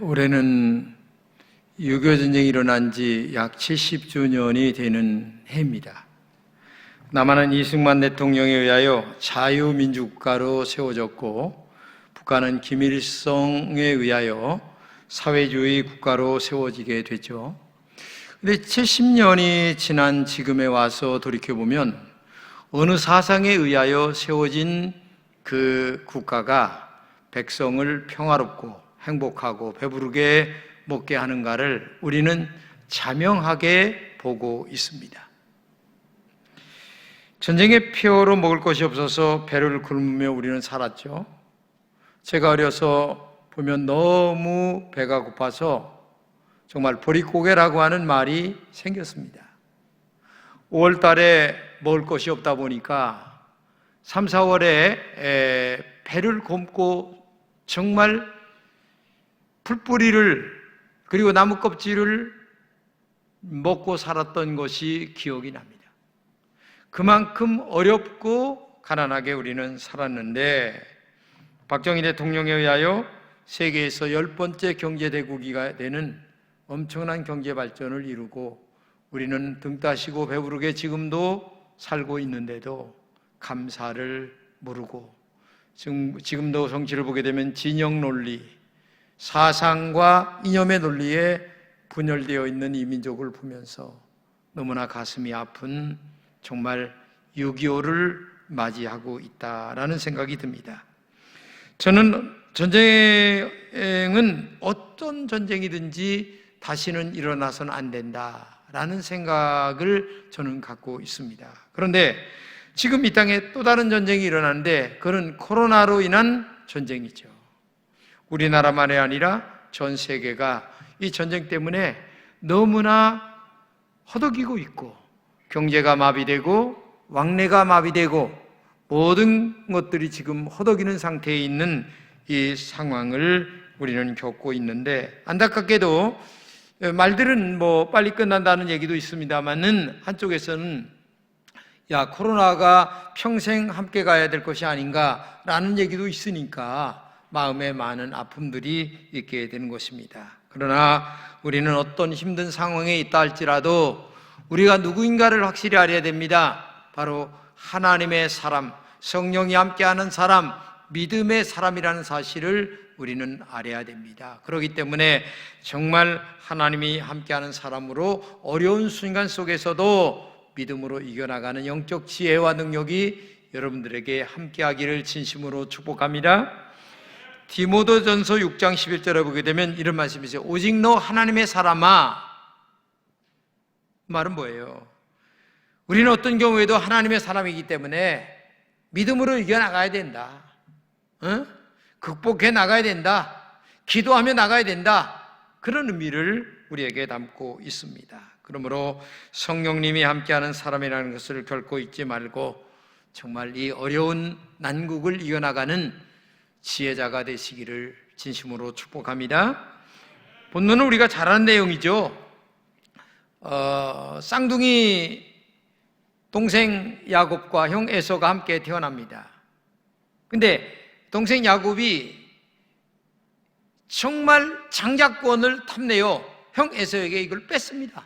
올해는 6.25 전쟁이 일어난 지 약 70주년이 되는 해입니다. 남한은 이승만 대통령에 의하여 자유민주국가로 세워졌고, 북한은 김일성에 의하여 사회주의 국가로 세워지게 됐죠. 그런데 70년이 지난 지금에 와서 돌이켜보면 어느 사상에 의하여 세워진 그 국가가 백성을 평화롭고 행복하고 배부르게 먹게 하는가를 우리는 자명하게 보고 있습니다. 전쟁의 폐허로 먹을 것이 없어서 배를 굶으며 우리는 살았죠. 제가 어려서 보면 너무 배가 고파서 정말 보릿고개라고 하는 말이 생겼습니다. 5월 달에 먹을 것이 없다 보니까 3, 4월에 배를 굶고 정말 풀뿌리를 그리고 나무 껍질을 먹고 살았던 것이 기억이 납니다. 그만큼 어렵고 가난하게 우리는 살았는데, 박정희 대통령에 의하여 세계에서 10번째 경제대국이 되는 엄청난 경제 발전을 이루고 우리는 등 따시고 배부르게 지금도 살고 있는데도 감사를 모르고, 지금도 정치를 보게 되면 진영 논리, 사상과 이념의 논리에 분열되어 있는 이 민족을 보면서 너무나 가슴이 아픈 정말 6.25를 맞이하고 있다라는 생각이 듭니다. 저는 전쟁은 어떤 전쟁이든지 다시는 일어나서는 안 된다라는 생각을 저는 갖고 있습니다. 그런데 지금 이 땅에 또 다른 전쟁이 일어나는데 그건 코로나로 인한 전쟁이죠. 우리나라만이 아니라 전 세계가 이 전쟁 때문에 너무나 허덕이고 있고, 경제가 마비되고 왕래가 마비되고 모든 것들이 지금 허덕이는 상태에 있는 이 상황을 우리는 겪고 있는데, 안타깝게도 말들은 빨리 끝난다는 얘기도 있습니다만은 한쪽에서는 코로나가 평생 함께 가야 될 것이 아닌가라는 얘기도 있으니까 마음에 많은 아픔들이 있게 되는 것입니다. 그러나 우리는 어떤 힘든 상황에 있다 할지라도 우리가 누구인가를 확실히 알아야 됩니다. 바로 하나님의 사람, 성령이 함께하는 사람, 믿음의 사람이라는 사실을 우리는 알아야 됩니다. 그렇기 때문에 정말 하나님이 함께하는 사람으로 어려운 순간 속에서도 믿음으로 이겨나가는 영적 지혜와 능력이 여러분들에게 함께하기를 진심으로 축복합니다. 디모데전서 6장 11절에 보게 되면 이런 말씀이 있어요. 오직 너 하나님의 사람아. 말은 뭐예요? 우리는 어떤 경우에도 하나님의 사람이기 때문에 믿음으로 이겨나가야 된다. 극복해 나가야 된다. 기도하며 나가야 된다. 그런 의미를 우리에게 담고 있습니다. 그러므로 성령님이 함께하는 사람이라는 것을 결코 잊지 말고 정말 이 어려운 난국을 이겨나가는 지혜자가 되시기를 진심으로 축복합니다. 본문은 우리가 잘 아는 내용이죠. 쌍둥이 동생 야곱과 형 에서가 함께 태어납니다. 근데 동생 야곱이 정말 장자권을 탐내어 형 에서에게 이걸 뺐습니다.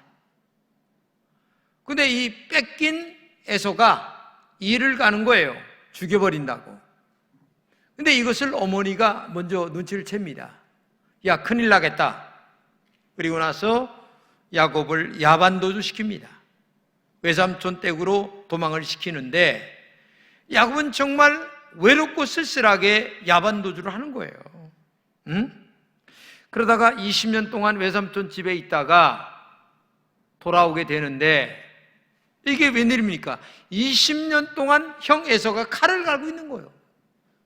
근데 이 뺏긴 에서가 일을 가는 거예요. 죽여버린다고. 근데 이것을 어머니가 먼저 눈치를 챕니다. 야, 큰일 나겠다. 그리고 나서 야곱을 야반도주 시킵니다. 외삼촌 댁으로 도망을 시키는데 야곱은 정말 외롭고 쓸쓸하게 야반도주를 하는 거예요. 그러다가 20년 동안 외삼촌 집에 있다가 돌아오게 되는데 이게 웬일입니까? 20년 동안 형 에서가 칼을 갈고 있는 거예요.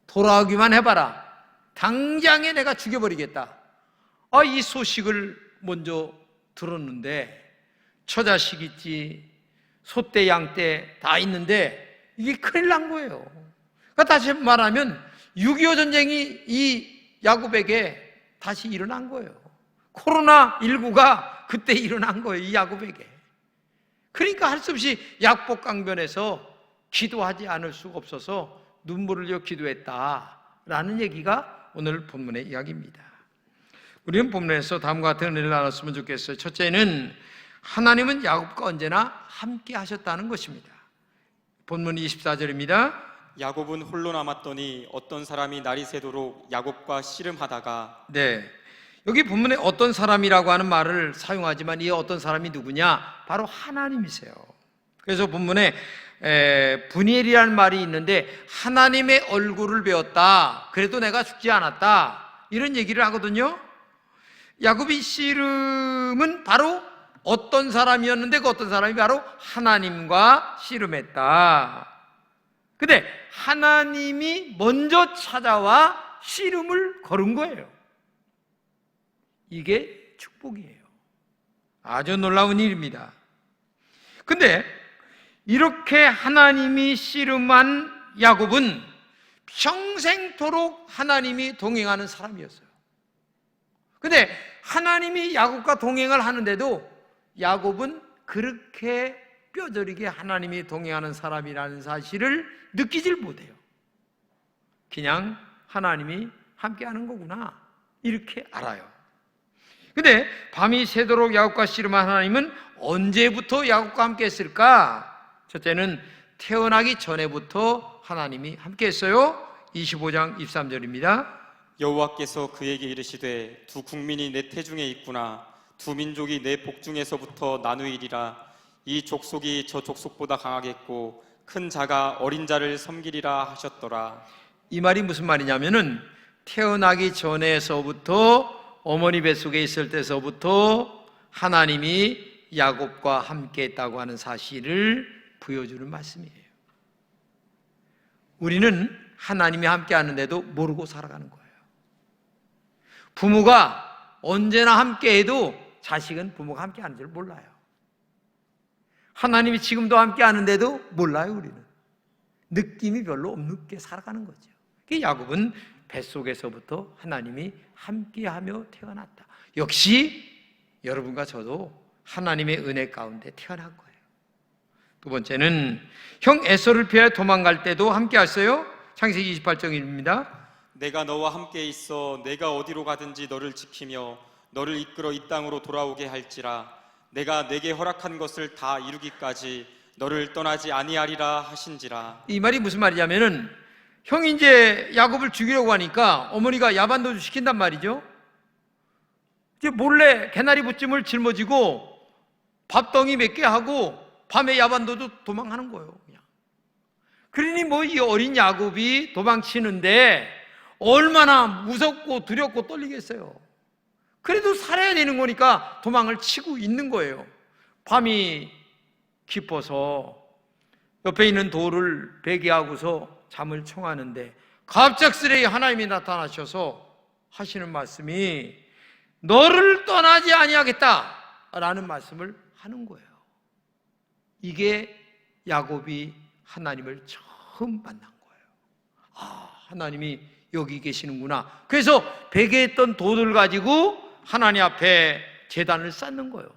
돌아오기만 해봐라. 당장에 내가 죽여버리겠다. 이 소식을 먼저 들었는데 처자식 있지, 소떼 양떼 다 있는데 이게 큰일 난 거예요. 그러니까 다시 말하면 6.25 전쟁이 이 야곱에게 다시 일어난 거예요. 코로나19가 그때 일어난 거예요. 이 야곱에게. 그러니까 할 수 없이 약복강변에서 기도하지 않을 수가 없어서 눈물을 흘려 기도했다라는 얘기가 오늘 본문의 이야기입니다. 우리는 본문에서 다음과 같은 은혜를 나눴으면 좋겠어요. 첫째는 하나님은 야곱과 언제나 함께 하셨다는 것입니다. 본문 24절입니다. 야곱은 홀로 남았더니 어떤 사람이 날이 새도록 야곱과 씨름하다가. 네, 여기 본문에 어떤 사람이라고 하는 말을 사용하지만 이 어떤 사람이 누구냐? 바로 하나님이세요. 그래서 본문에 분이엘이라는 말이 있는데 하나님의 얼굴을 배웠다, 그래도 내가 죽지 않았다, 이런 얘기를 하거든요. 야곱이 씨름은 바로 어떤 사람이었는데 그 어떤 사람이 바로 하나님과 씨름했다. 근데 하나님이 먼저 찾아와 씨름을 걸은 거예요. 이게 축복이에요. 아주 놀라운 일입니다. 근데 이렇게 하나님이 씨름한 야곱은 평생토록 하나님이 동행하는 사람이었어요. 근데 하나님이 야곱과 동행을 하는데도 야곱은 그렇게 뼈저리게 하나님이 동행하는 사람이라는 사실을 느끼질 못해요. 그냥 하나님이 함께하는 거구나, 이렇게 알아요. 근데 밤이 새도록 야곱과 씨름한 하나님은 언제부터 야곱과 함께 했을까? 첫째는 태어나기 전에부터 하나님이 함께 했어요. 25장 23절입니다. 여호와께서 그에게 이르시되 두 국민이 내 태중에 있구나. 두 민족이 내 복중에서부터 나누이리라. 이 족속이 저 족속보다 강하겠고 큰 자가 어린 자를 섬기리라 하셨더라. 이 말이 무슨 말이냐면은 태어나기 전에서부터, 어머니 뱃속에 있을 때서부터 하나님이 야곱과 함께 했다고 하는 사실을 보여주는 말씀이에요. 우리는 하나님이 함께 하는데도 모르고 살아가는 거예요. 부모가 언제나 함께 해도 자식은 부모가 함께 하는 줄 몰라요. 하나님이 지금도 함께 하는데도 몰라요. 우리는 느낌이 별로 없게 살아가는 거죠. 야곱은 뱃속에서부터 하나님이 함께하며 태어났다. 역시 여러분과 저도 하나님의 은혜 가운데 태어난 거예요. 두 번째는 형 에서를 피해 도망갈 때도 함께 하셨어요. 창세기 28장입니다. 내가 너와 함께 있어 내가 어디로 가든지 너를 지키며 너를 이끌어 이 땅으로 돌아오게 할지라. 내가 내게 허락한 것을 다 이루기까지 너를 떠나지 아니하리라 하신지라. 이 말이 무슨 말이냐면은 형이 이제 야곱을 죽이려고 하니까 어머니가 야반도주 시킨단 말이죠. 이제 몰래 개나리 부찜을 짊어지고 밥덩이 몇 개 하고 밤에 야반도주 도망하는 거예요. 그냥. 그러니 뭐 이 어린 야곱이 도망치는데 얼마나 무섭고 두렵고 떨리겠어요. 그래도 살아야 되는 거니까 도망을 치고 있는 거예요. 밤이 깊어서 옆에 있는 돌을 베개하고서 잠을 청하는데 갑작스레 하나님이 나타나셔서 하시는 말씀이 너를 떠나지 아니하겠다라는 말씀을 하는 거예요. 이게 야곱이 하나님을 처음 만난 거예요. 아, 하나님이 여기 계시는구나. 그래서 베개에 있던 돌을 가지고 하나님 앞에 제단을 쌓는 거예요.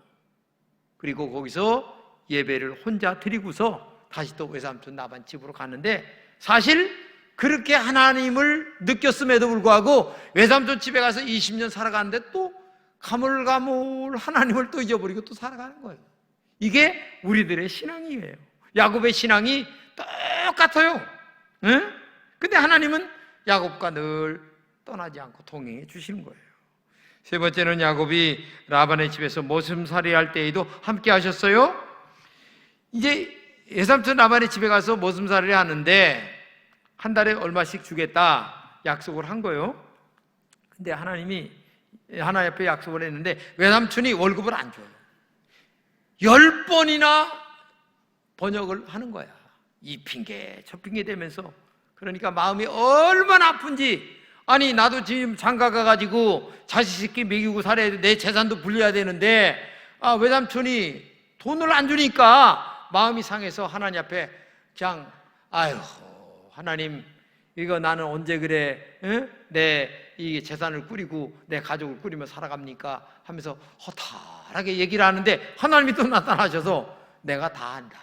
그리고 거기서 예배를 혼자 드리고서 다시 또 외삼촌 라반 집으로 가는데, 사실 그렇게 하나님을 느꼈음에도 불구하고 외삼촌 집에 가서 20년 살아가는데 또 가물가물 하나님을 또 잊어버리고 또 살아가는 거예요. 이게 우리들의 신앙이에요. 야곱의 신앙이 똑같아요. 응? 근데 하나님은 야곱과 늘 떠나지 않고 동행해 주시는 거예요. 세 번째는 야곱이 라반의 집에서 머슴살이 할 때에도 함께 하셨어요. 이제 외삼촌 라반의 집에 가서 머슴살이를 하는데 한 달에 얼마씩 주겠다 약속을 한 거예요. 근데 하나님이 하나님 앞에 약속을 했는데 외삼촌이 월급을 안 줘요. 10번이나 번역을 하는 거야. 이 핑계 저 핑계 대면서. 그러니까 마음이 얼마나 아픈지. 아니 나도 지금 장가 가가지고 자식 새끼 먹이고 살아야 돼. 내 재산도 불려야 되는데 외삼촌이 돈을 안 주니까 마음이 상해서 하나님 앞에 그냥 아유 하나님 이거 나는 언제 그래 내 이 재산을 꾸리고 내 가족을 꾸리며 살아갑니까 하면서 허탈하게 얘기를 하는데 하나님이 또 나타나셔서 내가 다 한다.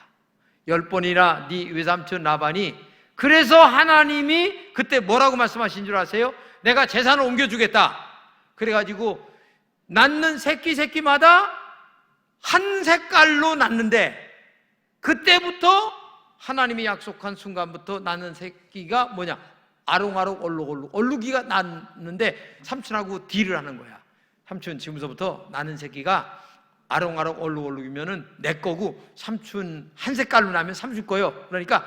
10번이나 네 외삼촌 라반이, 그래서 하나님이 그때 뭐라고 말씀하신 줄 아세요? 내가 재산을 옮겨주겠다. 그래가지고 낳는 새끼마다 한 색깔로 낳는데, 그때부터 하나님이 약속한 순간부터 낳는 새끼가 뭐냐? 아롱아롱 얼룩이가 낳는데 삼촌하고 딜을 하는 거야. 삼촌 지금서부터 낳는 새끼가 아롱아롱 얼룩이면은 내 거고, 삼촌 한 색깔로 나면 삼촌 거요. 그러니까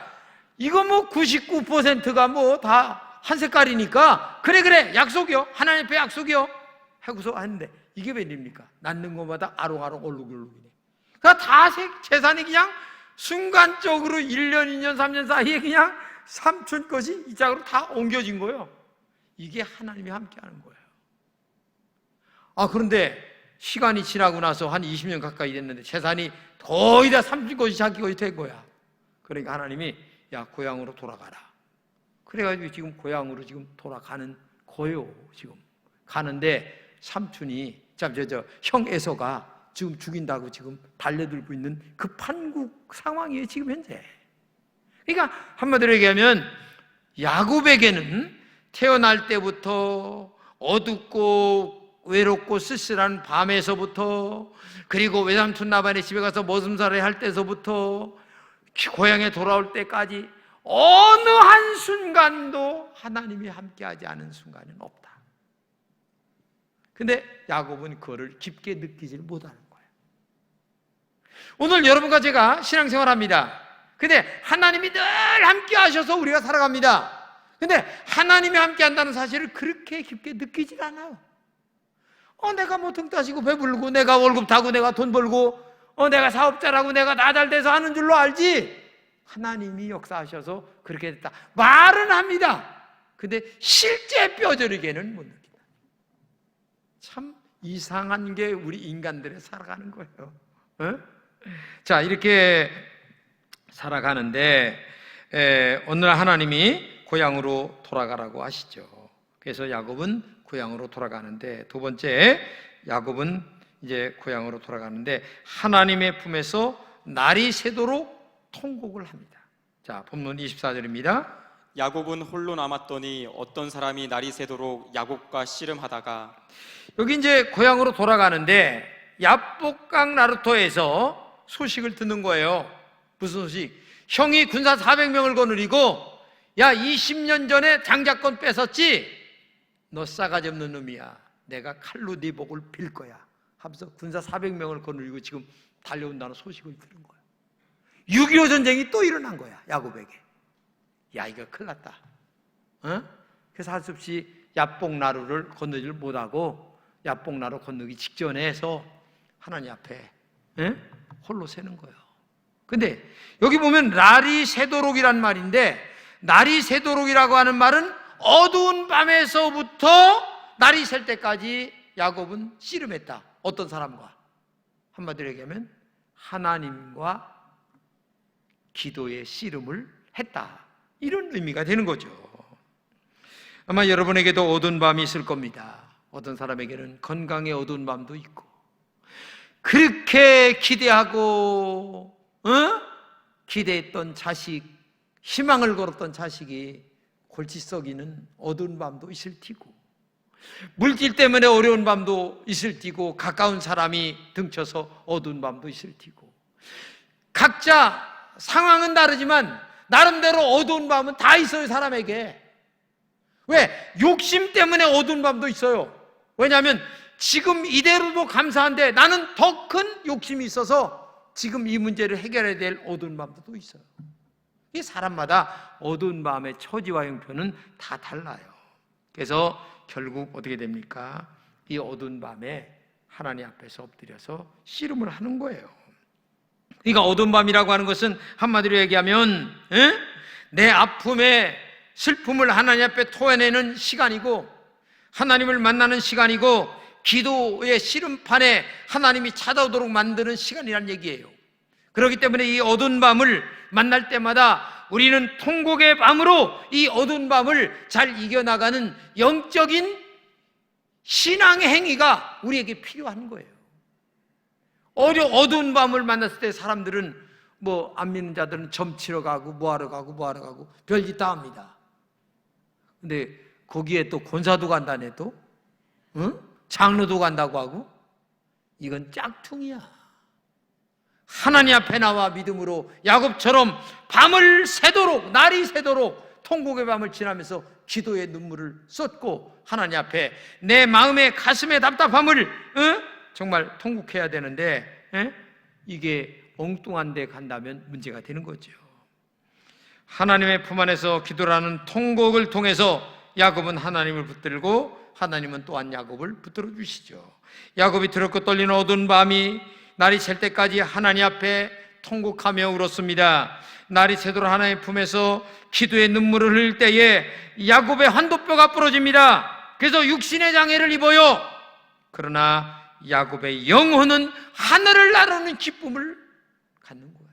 이거 뭐 99%가 뭐 다 한 색깔이니까 그래 약속이요, 하나님 앞에 약속이요 하고서 하는데, 이게 웬일입니까? 낳는 것마다 아롱아롱 얼룩이네. 그러니까 다 재산이 그냥 순간적으로 1년, 2년, 3년 사이에 그냥 삼촌 것이 이 짝으로 다 옮겨진 거예요. 이게 하나님이 함께하는 거예요. 그런데 시간이 지나고 나서 한 20년 가까이 됐는데 재산이 거의 다 삼촌 것이 자기 것이 된 거야. 그러니까 하나님이 야, 고향으로 돌아가라. 그래가지고 지금 고향으로 지금 돌아가는 거예요. 지금 가는데 삼촌이 형 에서가 지금 죽인다고 지금 달려들고 있는 그 판국 상황이에요, 지금 현재. 그러니까 한마디로 얘기하면 야곱에게는 태어날 때부터 어둡고 외롭고 쓸쓸한 밤에서부터, 그리고 외삼촌 라반의 집에 가서 머슴살이 할 때서부터 고향에 돌아올 때까지 어느 한순간도 하나님이 함께하지 않은 순간은 없다. 근데 야곱은 그거를 깊게 느끼질 못하는 거예요. 오늘 여러분과 제가 신앙생활합니다. 근데 하나님이 늘 함께 하셔서 우리가 살아갑니다. 근데 하나님이 함께 한다는 사실을 그렇게 깊게 느끼질 않아요. 내가 뭐 등 따시고 배부르고, 내가 월급 타고, 내가 돈 벌고, 내가 사업자라고, 내가 나 잘 돼서 하는 줄로 알지, 하나님이 역사하셔서 그렇게 됐다 말은 합니다. 근데 실제 뼈저리게는 못 느낀다. 참 이상한 게 우리 인간들의 살아가는 거예요. 자, 이렇게 살아가는데 어느 날 하나님이 고향으로 돌아가라고 하시죠. 그래서 야곱은 고향으로 돌아가는데, 두 번째, 야곱은 이제 고향으로 돌아가는데 하나님의 품에서 날이 새도록 통곡을 합니다. 자, 본문 24절입니다. 야곱은 홀로 남았더니 어떤 사람이 날이 새도록 야곱과 씨름하다가. 여기 이제 고향으로 돌아가는데 야복강 나루토에서 소식을 듣는 거예요. 무슨 소식? 형이 군사 400명을 거느리고, 야, 20년 전에 장자권 뺏었지? 너 싸가지 없는 놈이야. 내가 칼로 네 목을 빌 거야 하면서 군사 400명을 거느리고 지금 달려온다는 소식을 들은 거예요. 6.25 전쟁이 또 일어난 거야, 야곱에게. 야, 이거 큰일 났다. 그래서 할 수 없이 야복나루를 건너지를 못하고 야복나루 건너기 직전에 해서 하나님 앞에 홀로 새는 거예요. 근데 여기 보면 날이 새도록이란 말인데, 날이 새도록이라고 하는 말은 어두운 밤에서부터 날이 셀 때까지 야곱은 씨름했다. 어떤 사람과? 한마디로 얘기하면 하나님과 기도의 씨름을 했다. 이런 의미가 되는 거죠. 아마 여러분에게도 어두운 밤이 있을 겁니다. 어떤 사람에게는 건강의 어두운 밤도 있고, 그렇게 기대하고 기대했던 자식, 희망을 걸었던 자식이 골치 썩이는 어두운 밤도 있을 테고, 물질 때문에 어려운 밤도 있을 테고, 가까운 사람이 등쳐서 어두운 밤도 있을 테고, 각자 상황은 다르지만 나름대로 어두운 밤은 다 있어요, 사람에게. 왜? 욕심 때문에 어두운 밤도 있어요. 왜냐하면 지금 이대로도 감사한데 나는 더 큰 욕심이 있어서 지금 이 문제를 해결해야 될 어두운 밤도 또 있어요. 이 사람마다 어두운 밤의 처지와 형편은 다 달라요. 그래서 결국 어떻게 됩니까? 이 어두운 밤에 하나님 앞에서 엎드려서 씨름을 하는 거예요. 그러니까 어두운 밤이라고 하는 것은 한마디로 얘기하면 내 아픔의 슬픔을 하나님 앞에 토해내는 시간이고, 하나님을 만나는 시간이고, 기도의 씨름판에 하나님이 찾아오도록 만드는 시간이란 얘기예요. 그렇기 때문에 이 어두운 밤을 만날 때마다 우리는 통곡의 밤으로 이 어두운 밤을 잘 이겨나가는 영적인 신앙의 행위가 우리에게 필요한 거예요. 어두운 밤을 만났을 때 사람들은 뭐 안 믿는 자들은 점치러 가고 뭐하러 가고 별짓 다 합니다. 근데 거기에 또 권사도 간다네 또? 장로도 간다고 하고? 이건 짝퉁이야. 하나님 앞에 나와 믿음으로 야곱처럼 밤을 새도록, 날이 새도록 통곡의 밤을 지나면서 기도의 눈물을 쏟고 하나님 앞에 내 마음의 가슴의 답답함을 정말 통곡해야 되는데 이게 엉뚱한 데 간다면 문제가 되는 거죠. 하나님의 품 안에서 기도라는 통곡을 통해서 야곱은 하나님을 붙들고 하나님은 또한 야곱을 붙들어 주시죠. 야곱이 두렵고 떨리는 어두운 밤이 날이 샐 때까지 하나님 앞에 통곡하며 울었습니다. 날이 새도록 하나님의 품에서 기도의 눈물을 흘릴 때에 야곱의 환도뼈가 부러집니다. 그래서 육신의 장애를 입어요. 그러나 야곱의 영혼은 하늘을 나르는 기쁨을 갖는 거예요.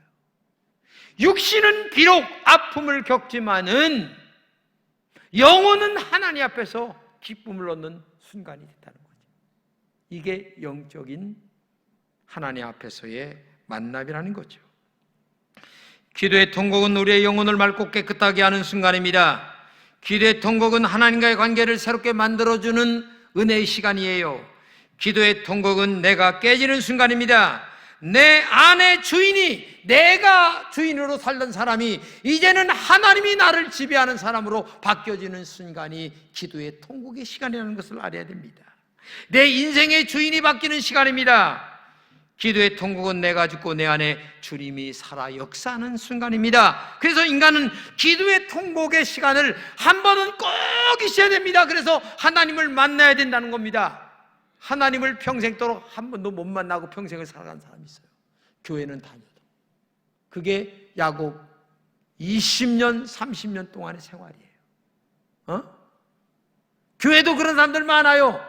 육신은 비록 아픔을 겪지만은 영혼은 하나님 앞에서 기쁨을 얻는 순간이 됐다는 거죠. 이게 영적인 하나님 앞에서의 만남이라는 거죠. 기도의 통곡은 우리의 영혼을 맑고 깨끗하게 하는 순간입니다. 기도의 통곡은 하나님과의 관계를 새롭게 만들어주는 은혜의 시간이에요. 기도의 통곡은 내가 깨지는 순간입니다. 내 안의 주인이, 내가 주인으로 살던 사람이 이제는 하나님이 나를 지배하는 사람으로 바뀌어지는 순간이 기도의 통곡의 시간이라는 것을 알아야 됩니다. 내 인생의 주인이 바뀌는 시간입니다. 기도의 통곡은 내가 죽고 내 안에 주님이 살아 역사하는 순간입니다. 그래서 인간은 기도의 통곡의 시간을 한 번은 꼭 있어야 됩니다. 그래서 하나님을 만나야 된다는 겁니다. 하나님을 평생도록 한 번도 못 만나고 평생을 살아간 사람이 있어요. 교회는 다녀도. 그게 야곱 20년, 30년 동안의 생활이에요. 교회도 그런 사람들 많아요.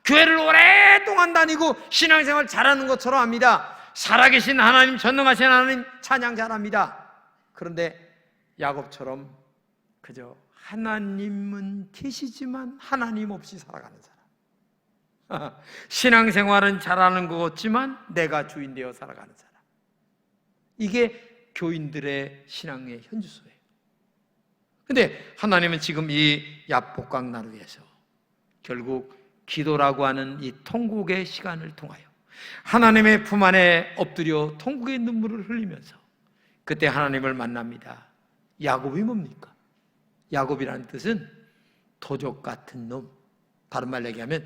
교회를 오랫동안 다니고 신앙생활 잘하는 것처럼 합니다. 살아계신 하나님, 전능하신 하나님 찬양 잘합니다. 그런데 야곱처럼 그저 하나님은 계시지만 하나님 없이 살아가는 사람. 신앙생활은 잘하는 것 같지만 내가 주인 되어 살아가는 사람. 이게 교인들의 신앙의 현주소예요. 그런데 하나님은 지금 이 야복강 나루에서 결국 기도라고 하는 이 통곡의 시간을 통하여 하나님의 품 안에 엎드려 통곡의 눈물을 흘리면서 그때 하나님을 만납니다. 야곱이 뭡니까? 야곱이라는 뜻은 도적 같은 놈, 다른 말로 얘기하면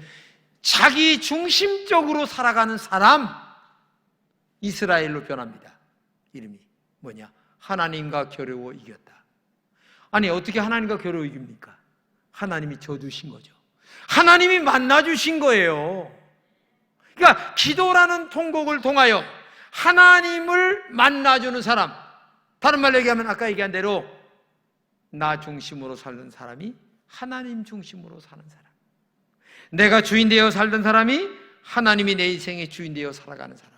자기 중심적으로 살아가는 사람, 이스라엘로 변합니다. 이름이 뭐냐? 하나님과 겨루어 이겼다. 아니 어떻게 하나님과 겨루어 이깁니까? 하나님이 져주신 거죠. 하나님이 만나주신 거예요. 그러니까 기도라는 통곡을 통하여 하나님을 만나주는 사람, 다른 말로 얘기하면 아까 얘기한 대로 나 중심으로 살던 사람이 하나님 중심으로 사는 사람, 내가 주인 되어 살던 사람이 하나님이 내 인생의 주인 되어 살아가는 사람.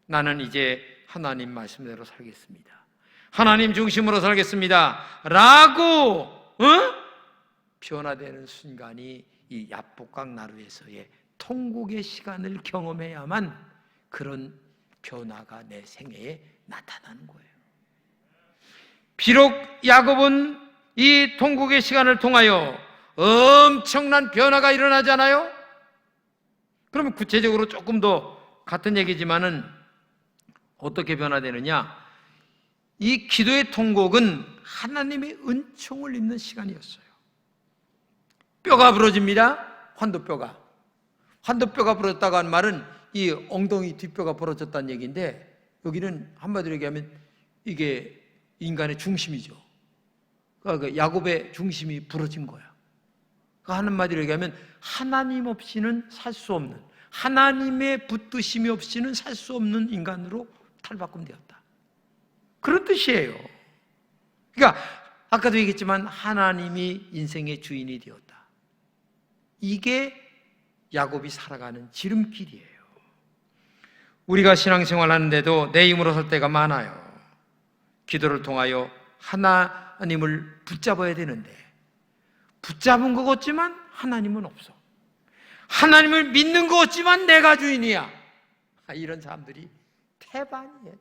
나는 이제 하나님 말씀대로 살겠습니다, 하나님 중심으로 살겠습니다 라고 변화되는 순간이 이 야복강 나루에서의 통곡의 시간을 경험해야만 그런 변화가 내 생애에 나타나는 거예요. 비록 야곱은 이 통곡의 시간을 통하여 엄청난 변화가 일어나잖아요. 그러면 구체적으로 조금 더 같은 얘기지만은 어떻게 변화되느냐? 이 기도의 통곡은 하나님의 은총을 입는 시간이었어요. 뼈가 부러집니다. 환도뼈가 부러졌다고 하는 말은 이 엉덩이 뒷뼈가 부러졌다는 얘기인데, 여기는 한마디로 얘기하면 이게 인간의 중심이죠. 그러니까 야곱의 중심이 부러진 거야. 그러니까 한마디로 얘기하면 하나님 없이는 살 수 없는, 하나님의 붙드심이 없이는 살 수 없는 인간으로 탈바꿈되었다, 그런 뜻이에요. 그러니까 아까도 얘기했지만 하나님이 인생의 주인이 되었다. 이게 야곱이 살아가는 지름길이에요. 우리가 신앙생활 하는데도 내 힘으로 살 때가 많아요. 기도를 통하여 하나님을 붙잡아야 되는데 붙잡은 것 같지만 하나님은 없어. 하나님을 믿는 것 같지만 내가 주인이야. 이런 사람들이 태반이에요.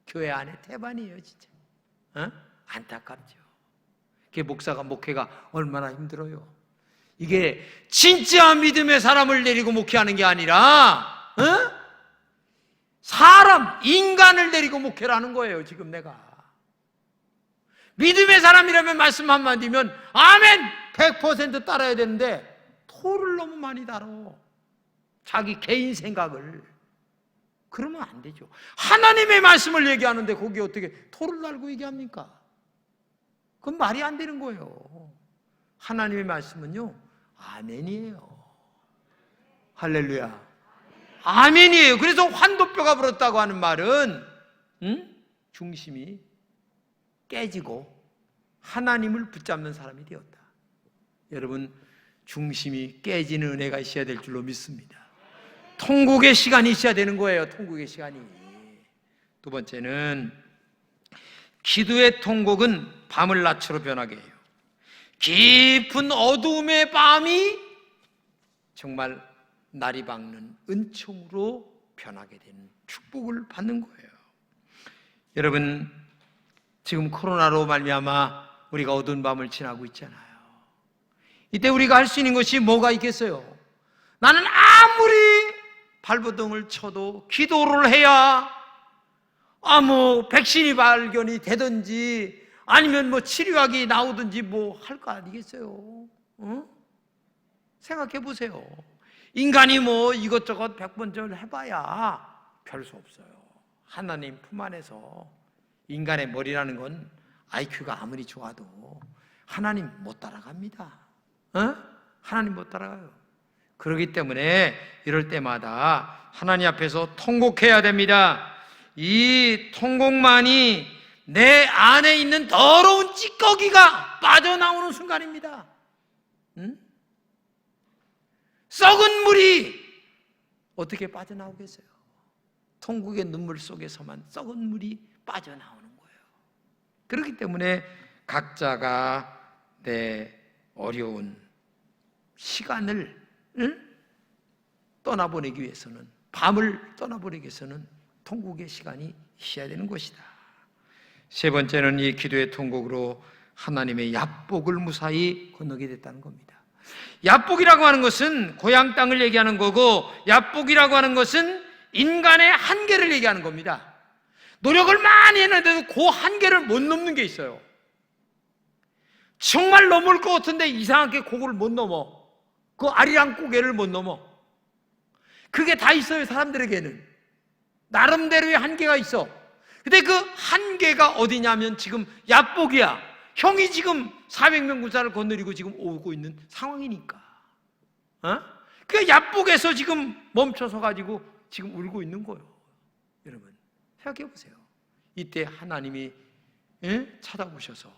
교회 안에 태반이에요, 진짜. 안타깝죠. 그게 목사가, 목회가 얼마나 힘들어요. 이게 진짜 믿음의 사람을 데리고 목회하는 게 아니라 사람, 인간을 데리고 목회라는 거예요. 지금 내가 믿음의 사람이라면 말씀 한마디면 아멘 100% 따라야 되는데 토를 너무 많이 다뤄. 자기 개인 생각을. 그러면 안 되죠. 하나님의 말씀을 얘기하는데 거기 어떻게 토를 달고 얘기합니까? 그건 말이 안 되는 거예요. 하나님의 말씀은요 아멘이에요. 할렐루야. 아멘이에요. 그래서 환도뼈가 불었다고 하는 말은 중심이 깨지고 하나님을 붙잡는 사람이 되었다. 여러분, 중심이 깨지는 은혜가 있어야 될 줄로 믿습니다. 통곡의 시간이 있어야 되는 거예요. 통곡의 시간이. 두 번째는 기도의 통곡은 밤을 낮추러 변하게 해요. 깊은 어두움의 밤이 정말 날이 밝는 은총으로 변하게 되는 축복을 받는 거예요. 여러분, 지금 코로나로 말미암아 우리가 어두운 밤을 지나고 있잖아요. 이때 우리가 할 수 있는 것이 뭐가 있겠어요? 나는 아무리 발버둥을 쳐도 기도를 해야 백신이 발견이 되든지 아니면 치료약이 나오든지 할 거 아니겠어요? 생각해 보세요. 인간이 이것저것 100번 해봐야 별 수 없어요. 하나님 품 안에서 인간의 머리라는 건 IQ가 아무리 좋아도 하나님 못 따라갑니다. 하나님 못 따라가요. 그렇기 때문에 이럴 때마다 하나님 앞에서 통곡해야 됩니다. 이 통곡만이 내 안에 있는 더러운 찌꺼기가 빠져나오는 순간입니다. 썩은 물이 어떻게 빠져나오겠어요? 통곡의 눈물 속에서만 썩은 물이 빠져나오는 거예요. 그렇기 때문에 각자가 내 어려운 시간을 떠나보내기 위해서는, 밤을 떠나보내기 위해서는 통곡의 시간이 있어야 되는 것이다. 세 번째는 이 기도의 통곡으로 하나님의 야복을 무사히 건너게 됐다는 겁니다. 야복이라고 하는 것은 고향 땅을 얘기하는 거고, 야복이라고 하는 것은 인간의 한계를 얘기하는 겁니다. 노력을 많이 했는데도 그 한계를 못 넘는 게 있어요. 정말 넘을 것 같은데 이상하게 그걸 못 넘어. 그 아리랑 고개를 못 넘어. 그게 다 있어요. 사람들에게는 나름대로의 한계가 있어. 근데 그 한계가 어디냐면 지금 야복이야. 형이 지금 400명 군사를 건너리고 지금 오고 있는 상황이니까. 그 야복에서 지금 멈춰서 가지고 지금 울고 있는 거예요. 여러분 생각해 보세요. 이때 하나님이 찾아오셔서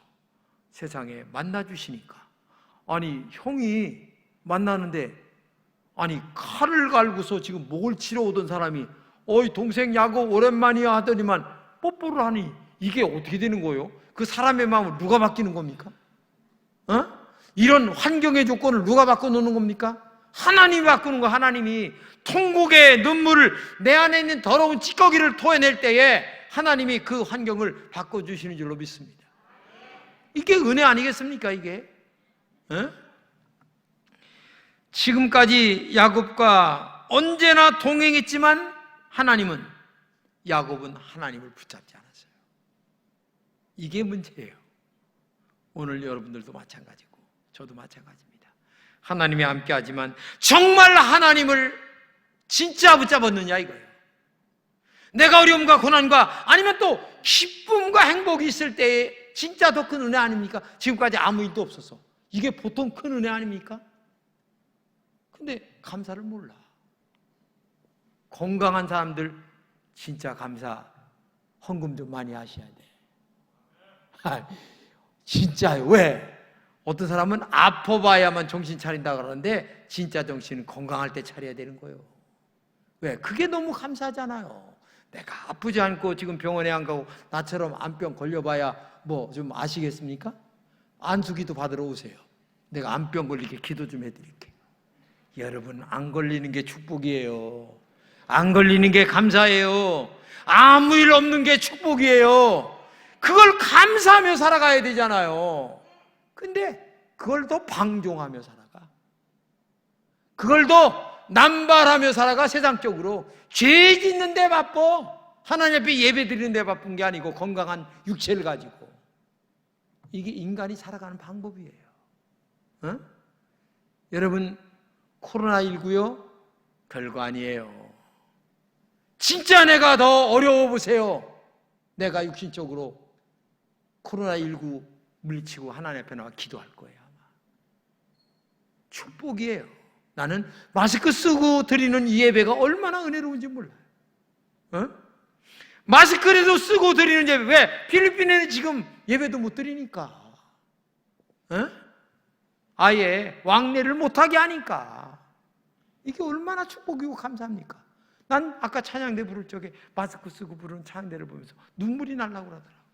세상에 만나주시니까, 아니 형이 만나는데 칼을 갈고서 지금 목을 치러 오던 사람이 어이 동생 야곱 오랜만이야 하더니만 뽀뽀를 하니 이게 어떻게 되는 거예요? 그 사람의 마음을 누가 바뀌는 겁니까? 이런 환경의 조건을 누가 바꿔놓는 겁니까? 하나님이 바꾸는 거. 하나님이 통곡의 눈물을, 내 안에 있는 더러운 찌꺼기를 토해낼 때에 하나님이 그 환경을 바꿔주시는 줄로 믿습니다. 이게 은혜 아니겠습니까? 이게 지금까지 야곱과 언제나 동행했지만 야곱은 하나님을 붙잡지 않았어요. 이게 문제예요. 오늘 여러분들도 마찬가지고 저도 마찬가지입니다. 하나님이 함께하지만 정말 하나님을 진짜 붙잡았느냐 이거예요. 내가 어려움과 고난과 아니면 또 기쁨과 행복이 있을 때에 진짜 더 큰 은혜 아닙니까? 지금까지 아무 일도 없어서 이게 보통 큰 은혜 아닙니까? 근데 감사를 몰라. 건강한 사람들 진짜 감사 헌금 좀 많이 하셔야 돼. 진짜요. 왜? 어떤 사람은 아파봐야만 정신 차린다 그러는데 진짜 정신은 건강할 때 차려야 되는 거예요. 왜? 그게 너무 감사하잖아요. 내가 아프지 않고 지금 병원에 안 가고 나처럼 암병 걸려봐야 좀 아시겠습니까? 안수기도 받으러 오세요. 내가 암병 걸리게 기도 좀 해드릴게. 여러분 안 걸리는 게 축복이에요. 안 걸리는 게 감사예요. 아무 일 없는 게 축복이에요. 그걸 감사하며 살아가야 되잖아요. 근데 그걸 더 방종하며 살아가. 그걸도 남발하며 살아가 세상적으로. 죄 짓는데 바빠. 하나님 앞에 예배 드리는데 바쁜 게 아니고 건강한 육체를 가지고. 이게 인간이 살아가는 방법이에요. 어? 여러분, 코로나19요? 별거 아니에요. 진짜 내가 더 어려워 보세요. 내가 육신적으로 코로나19 물리치고 하나님 앞에 나와 기도할 거예요. 아마. 축복이에요. 나는 마스크 쓰고 드리는 이 예배가 얼마나 은혜로운지 몰라요. 어? 마스크라도 쓰고 드리는 예배. 왜? 필리핀에는 지금 예배도 못 드리니까. 어? 아예 왕래를 못하게 하니까. 이게 얼마나 축복이고 감사합니까? 난 아까 찬양대 부를 적에 마스크 쓰고 부르는 찬양대를 보면서 눈물이 나려고 그러더라고요.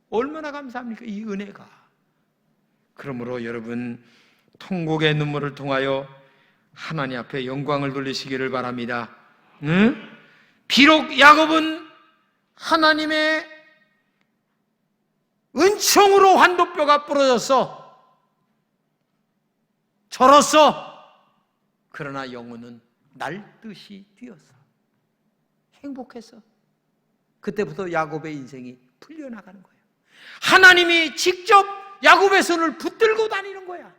얼마나 감사합니까? 이 은혜가. 그러므로 여러분, 통곡의 눈물을 통하여 하나님 앞에 영광을 돌리시기를 바랍니다. 응? 비록 야곱은 하나님의 은총으로 환도뼈가 부러졌어. 절었어. 그러나 영혼은 날듯이 뛰었어. 행복했어. 그때부터 야곱의 인생이 풀려나가는 거예요. 하나님이 직접 야곱의 손을 붙들고 다니는 거야.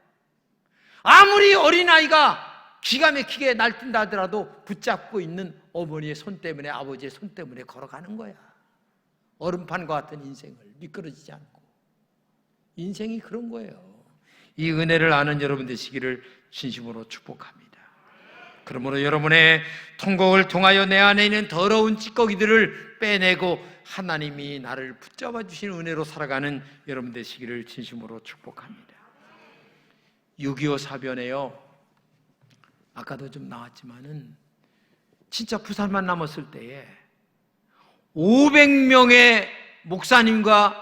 아무리 어린아이가 기가 막히게 날뛴다 하더라도 붙잡고 있는 어머니의 손 때문에, 아버지의 손 때문에 걸어가는 거야. 얼음판과 같은 인생을 미끄러지지 않고. 인생이 그런 거예요. 이 은혜를 아는 여러분 되시기를 진심으로 축복합니다. 그러므로 여러분의 통곡을 통하여 내 안에 있는 더러운 찌꺼기들을 빼내고 하나님이 나를 붙잡아 주신 은혜로 살아가는 여러분 되시기를 진심으로 축복합니다. 6.25 사변에요, 아까도 좀 나왔지만은 진짜 부산만 남았을 때에 500명의 목사님과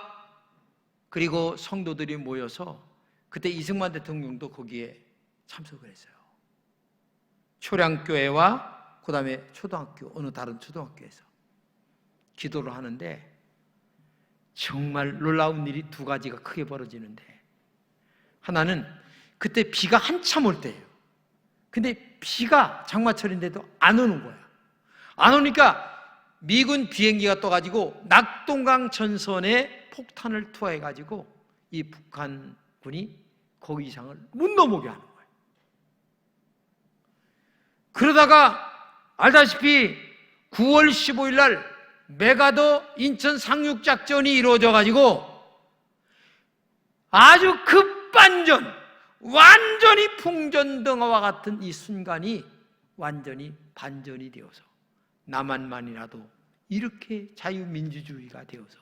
그리고 성도들이 모여서, 그때 이승만 대통령도 거기에 참석을 했어요. 초량교회와 그 다음에 초등학교, 어느 다른 초등학교에서 기도를 하는데 정말 놀라운 일이 두 가지가 크게 벌어지는데, 하나는 그때 비가 한참 올 때예요. 근데 비가 장마철인데도 안 오는 거야. 안 오니까 미군 비행기가 떠가지고 낙동강 전선에 폭탄을 투하해가지고 이 북한군이 거기 이상을 못 넘어게 하는 거예요. 그러다가 알다시피 9월 15일 날 메가더 인천 상륙작전이 이루어져가지고 아주 급반전, 완전히 풍전등화와 같은 이 순간이 완전히 반전이 되어서 남한만이라도 이렇게 자유민주주의가 되어서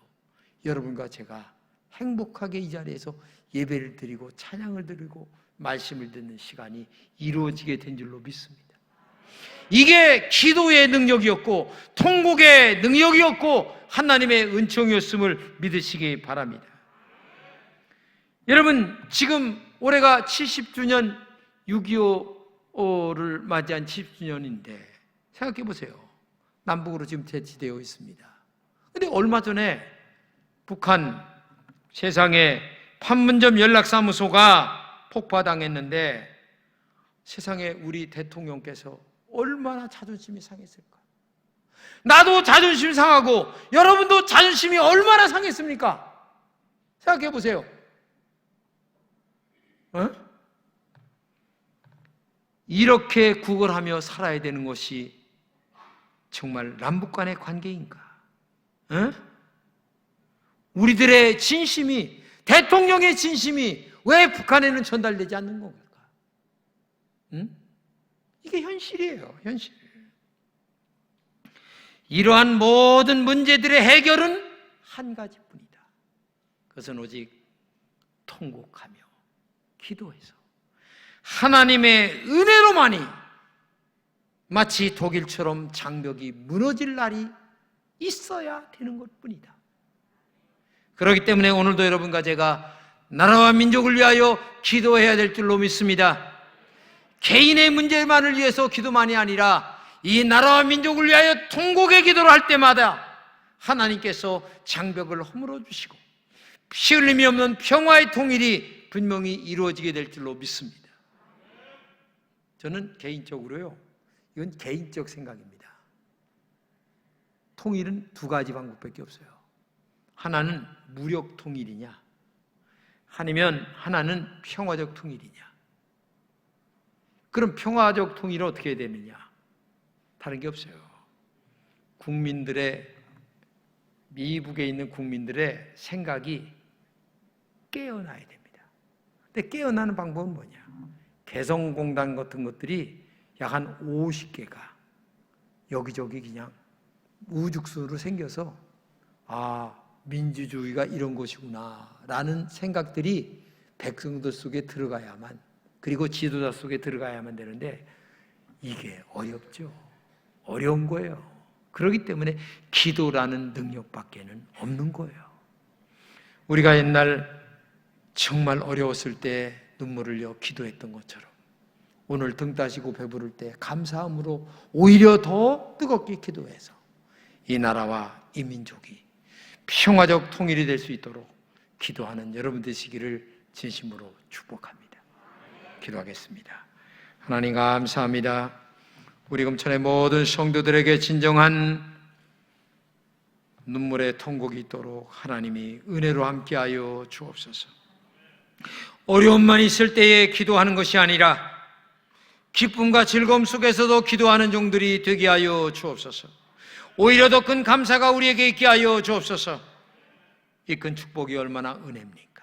여러분과 제가 행복하게 이 자리에서 예배를 드리고 찬양을 드리고 말씀을 듣는 시간이 이루어지게 된 줄로 믿습니다. 이게 기도의 능력이었고 통곡의 능력이었고 하나님의 은총이었음을 믿으시기 바랍니다. 여러분, 지금 올해가 70주년 6.25를 맞이한 70주년인데 생각해 보세요. 남북으로 지금 대치되어 있습니다. 그런데 얼마 전에 북한 세상에 판문점 연락사무소가 폭파당했는데 세상에 우리 대통령께서 얼마나 자존심이 상했을까? 나도 자존심 상하고 여러분도 자존심이 얼마나 상했습니까? 생각해 보세요. 이렇게 구걸하며 살아야 되는 것이 정말 남북 간의 관계인가? 우리들의 진심이, 대통령의 진심이 왜 북한에는 전달되지 않는 겁니까? 이게 현실이에요, 현실. 이러한 모든 문제들의 해결은 한 가지뿐이다. 그것은 오직 통곡하며 기도해서 하나님의 은혜로만이 마치 독일처럼 장벽이 무너질 날이 있어야 되는 것뿐이다. 그렇기 때문에 오늘도 여러분과 제가 나라와 민족을 위하여 기도해야 될 줄로 믿습니다. 개인의 문제만을 위해서 기도만이 아니라 이 나라와 민족을 위하여 통곡의 기도를 할 때마다 하나님께서 장벽을 허물어 주시고 피 흘림이 없는 평화의 통일이 분명히 이루어지게 될 줄로 믿습니다. 저는 개인적으로요, 이건 개인적 생각입니다. 통일은 두 가지 방법밖에 없어요. 하나는 무력 통일이냐, 아니면 하나는 평화적 통일이냐. 그럼 평화적 통일은 어떻게 해야 되느냐? 다른 게 없어요. 국민들의, 미국에 있는 국민들의 생각이 깨어나야 됩니다. 근데 깨어나는 방법은 뭐냐? 개성공단 같은 것들이 약 한 50개가 여기저기 그냥 우죽순으로 생겨서 민주주의가 이런 것이구나 라는 생각들이 백성들 속에 들어가야만, 그리고 지도자 속에 들어가야만 되는데 이게 어렵죠. 어려운 거예요. 그렇기 때문에 기도라는 능력밖에는 없는 거예요. 우리가 옛날 정말 어려웠을 때 눈물을 흘려 기도했던 것처럼 오늘 등 따시고 배부를 때 감사함으로 오히려 더 뜨겁게 기도해서 이 나라와 이 민족이 평화적 통일이 될 수 있도록 기도하는 여러분 되시기를 진심으로 축복합니다. 기도하겠습니다. 하나님 감사합니다. 우리 금천의 모든 성도들에게 진정한 눈물의 통곡이 있도록 하나님이 은혜로 함께하여 주옵소서. 어려움만 있을 때에 기도하는 것이 아니라 기쁨과 즐거움 속에서도 기도하는 종들이 되게 하여 주옵소서. 오히려 더 큰 감사가 우리에게 있게 하여 주옵소서. 이 큰 축복이 얼마나 은혜입니까?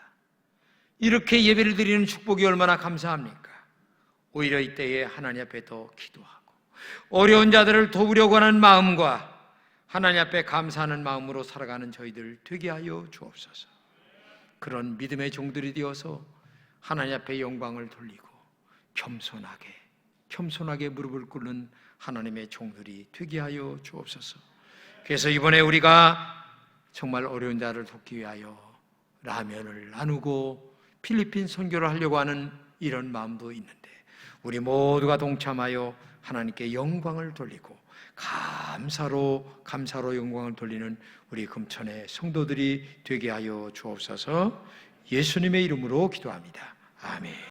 이렇게 예배를 드리는 축복이 얼마나 감사합니까? 오히려 이때에 하나님 앞에 더 기도하고 어려운 자들을 도우려고 하는 마음과 하나님 앞에 감사하는 마음으로 살아가는 저희들 되게 하여 주옵소서. 그런 믿음의 종들이 되어서 하나님 앞에 영광을 돌리고 겸손하게 무릎을 꿇는 하나님의 종들이 되게 하여 주옵소서. 그래서 이번에 우리가 정말 어려운 자를 돕기 위하여 라면을 나누고 필리핀 선교를 하려고 하는 이런 마음도 있는데 우리 모두가 동참하여 하나님께 영광을 돌리고 감사로 영광을 돌리는 우리 금천의 성도들이 되게 하여 주옵소서. 예수님의 이름으로 기도합니다. 아멘.